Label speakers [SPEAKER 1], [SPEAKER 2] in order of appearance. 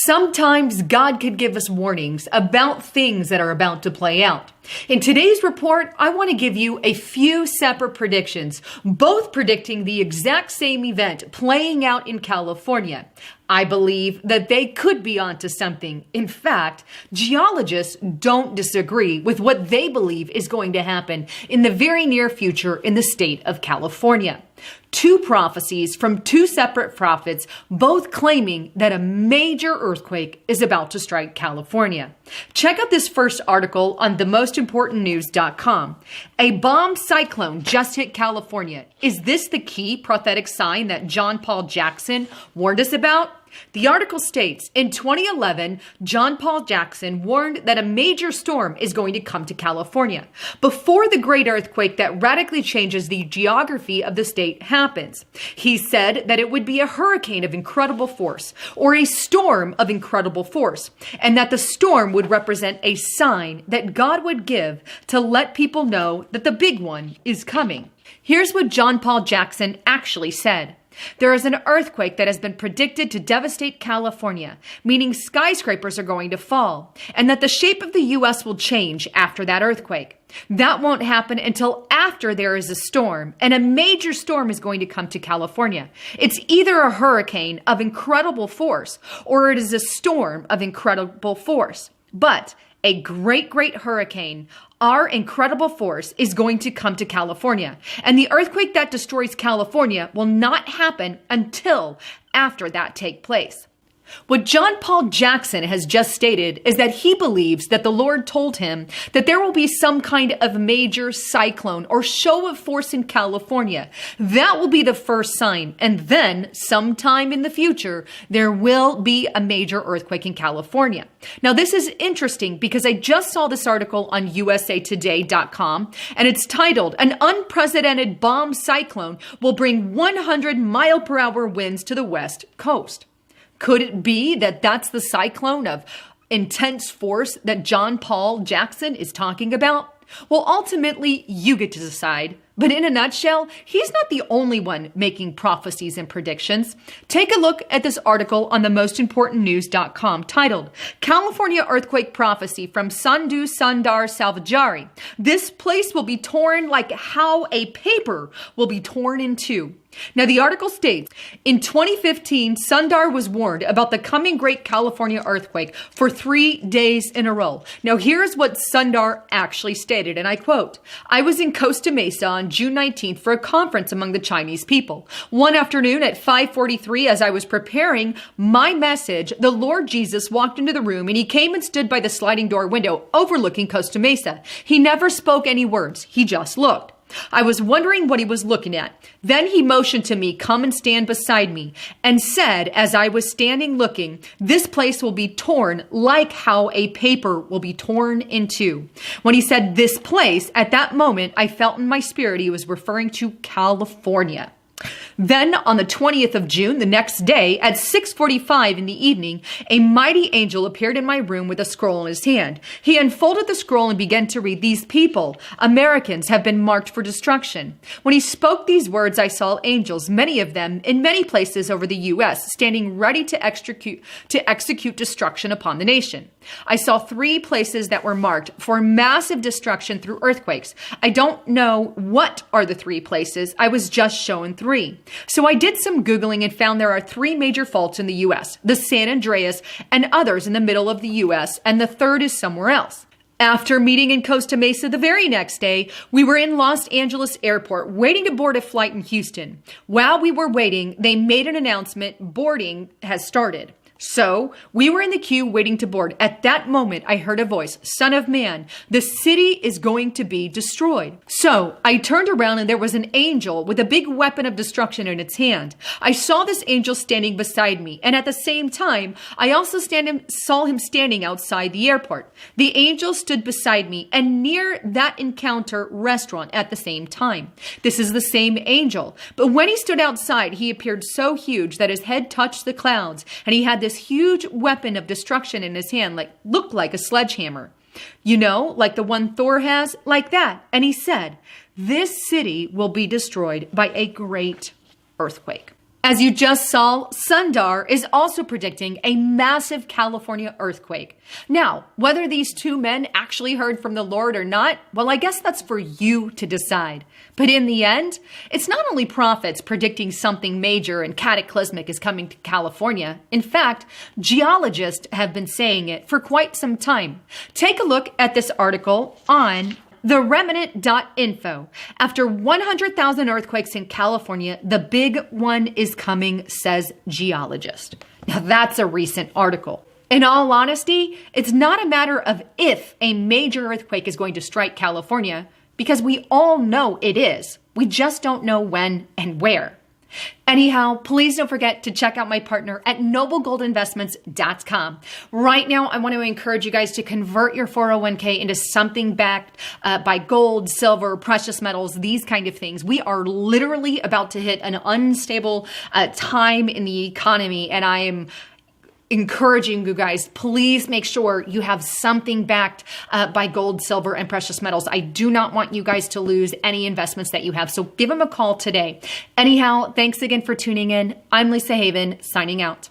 [SPEAKER 1] Sometimes God could give us warnings about things that are about to play out. In today's report, I want to give you a few separate predictions, both predicting the exact same event playing out in California. I believe that they could be onto something. In fact, geologists don't disagree with what they believe is going to happen in the very near future in the state of California. Two prophecies from two separate prophets, both claiming that a major earthquake is about to strike California. Check out this first article on themostimportantnews.com. A bomb cyclone just hit California. Is this the key prophetic sign that John Paul Jackson warned us about? The article states, in 2011, John Paul Jackson warned that a major storm is going to come to California before the great earthquake that radically changes the geography of the state happens. He said that it would be a hurricane of incredible force or a storm of incredible force, and that the storm would represent a sign that God would give to let people know that the big one is coming. Here's what John Paul Jackson actually said. There is an earthquake that has been predicted to devastate California, meaning skyscrapers are going to fall, and that the shape of the U.S. will change after that earthquake. That won't happen until after there is a storm, and a major storm is going to come to California. It's either a hurricane of incredible force, or it is a storm of incredible force. But a great hurricane, our incredible force, is going to come to California. And the earthquake that destroys California will not happen until after that takes place. What John Paul Jackson has just stated is that he believes that the Lord told him that there will be some kind of major cyclone or show of force in California. That will be the first sign. And then sometime in the future, there will be a major earthquake in California. Now, this is interesting because I just saw this article on usatoday.com, and it's titled, "An Unprecedented Bomb Cyclone Will Bring 100-mile-per-hour Winds to the West Coast." Could it be that that's the cyclone of intense force that John Paul Jackson is talking about? Well, ultimately, you get to decide. But in a nutshell, he's not the only one making prophecies and predictions. Take a look at this article on themostimportantnews.com titled, "California Earthquake Prophecy from Sandhu Sundar Salvajari. This place will be torn like how a paper will be torn in two." Now, the article states, in 2015, Sundar was warned about the coming great California earthquake for 3 days in a row. Now, here's what Sundar actually stated, and I quote, "I was in Costa Mesa on June 19th for a conference among the Chinese people. One afternoon at 5:43, as I was preparing my message, the Lord Jesus walked into the room and he came and stood by the sliding door window overlooking Costa Mesa. He never spoke any words. He just looked. I was wondering what he was looking at. Then he motioned to me, come and stand beside me, and said, as I was standing looking, this place will be torn like how a paper will be torn in two. When he said this place, at that moment, I felt in my spirit he was referring to California. Then on the 20th of June, the next day, at 6:45 in the evening, a mighty angel appeared in my room with a scroll in his hand. He unfolded the scroll and began to read, "These people, Americans, have been marked for destruction." When he spoke these words, I saw angels, many of them, in many places over the U.S., standing ready to execute destruction upon the nation. I saw 3 places that were marked for massive destruction through earthquakes. I don't know what are the 3 places. I was just shown 3. So I did some Googling and found there are 3 major faults in the U.S., the San Andreas and others in the middle of the U.S., and the third is somewhere else. After meeting in Costa Mesa the very next day, we were in Los Angeles Airport waiting to board a flight in Houston. While we were waiting, they made an announcement, boarding has started. So we were in the queue waiting to board. At that moment, I heard a voice, "Son of man, the city is going to be destroyed." So I turned around and there was an angel with a big weapon of destruction in its hand. I saw this angel standing beside me. And at the same time, I also saw him standing outside the airport. The angel stood beside me and near that encounter restaurant at the same time. This is the same angel. But when he stood outside, he appeared so huge that his head touched the clouds and he had this huge weapon of destruction in his hand, looked like a sledgehammer. You know, like the one Thor has, like that. And he said, "This city will be destroyed by a great earthquake." As you just saw, Sundar is also predicting a massive California earthquake. Now, whether these two men actually heard from the Lord or not, well, I guess that's for you to decide. But in the end, it's not only prophets predicting something major and cataclysmic is coming to California. In fact, geologists have been saying it for quite some time. Take a look at this article on TheRemnant.info. After 100,000 earthquakes in California, the big one is coming, says geologist. Now that's a recent article. In all honesty, it's not a matter of if a major earthquake is going to strike California, because we all know it is. We just don't know when and where. Anyhow, please don't forget to check out my partner at noblegoldinvestments.com. Right now, I want to encourage you guys to convert your 401k into something backed by gold, silver, precious metals, these kind of things. We are literally about to hit an unstable time in the economy, and I am encouraging you guys, please make sure you have something backed by gold, silver, and precious metals. I do not want you guys to lose any investments that you have. So give them a call today. Anyhow, thanks again for tuning in. I'm Lisa Haven, signing out.